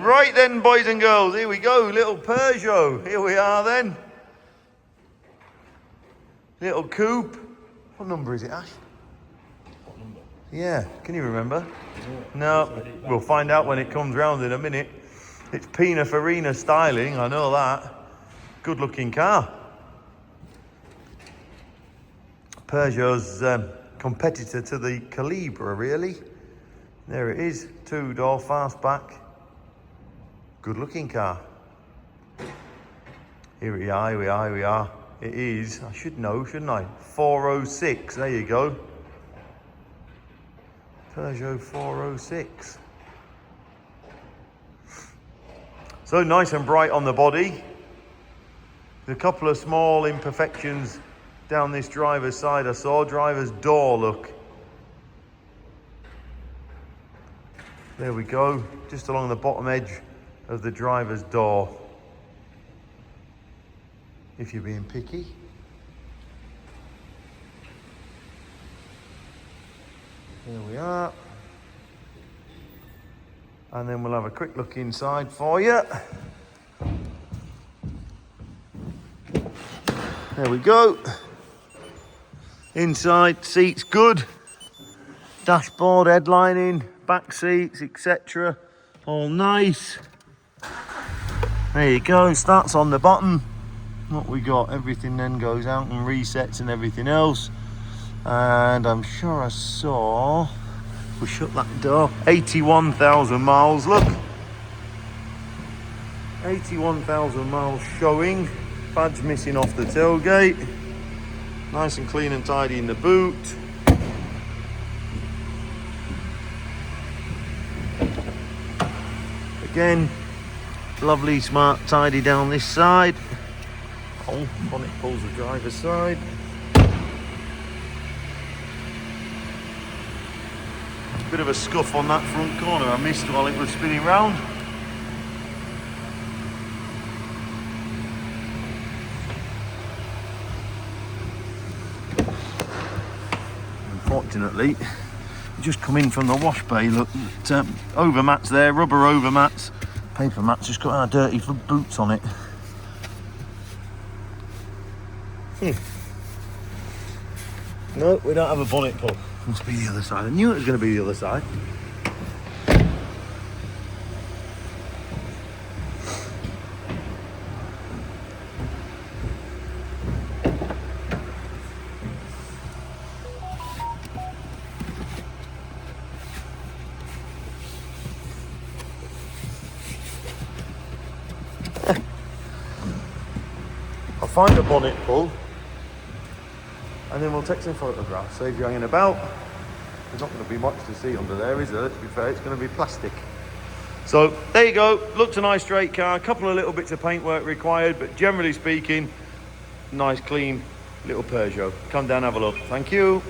Right then, boys and girls, here we go. Little Peugeot. Here we are then. Little coupe. What number is it, Ash? What number? Yeah, can you remember? No, we'll find out when it comes round in a minute. It's Pininfarina styling, I know that. Good looking car. Peugeot's competitor to the Calibra, really. There it is, two-door fastback. Good looking car. Here we are, here we are, here we are. It is, I should know, shouldn't I? 406, there you go. Peugeot 406. So nice and bright on the body. A couple of small imperfections down this driver's side I saw. Driver's door, look. There we go, just along the bottom edge of the driver's door. If you're being picky. Here we are. And then we'll have a quick look inside for you. There we go. Inside, seats good. Dashboard, headlining, back seats, etc. All nice. There you go, starts on the bottom. What we got, everything then goes out and resets and everything else. And I'm sure I saw, we'll shut that door, 81,000 miles, look. 81,000 miles showing. Badge missing off the tailgate. Nice and clean and tidy in the boot. Again, lovely, smart, tidy down this side. Oh, bonnet pulls the driver's side. Bit of a scuff on that front corner I missed while it was spinning round. Unfortunately, just come in from the wash bay, look, overmats there, rubber overmats, paper mats just got our dirty boots on it. No, we don't have a bonnet pull. Must be the other side. I knew it was going to be the other side. I'll find a bonnet pull and then we'll take some photographs. Save you hanging about. There's not going to be much to see under there, is there? To be fair, it's going to be plastic. So there you go. Looks a nice straight car. A couple of little bits of paintwork required, but generally speaking, nice clean little Peugeot. Come down, have a look. Thank you.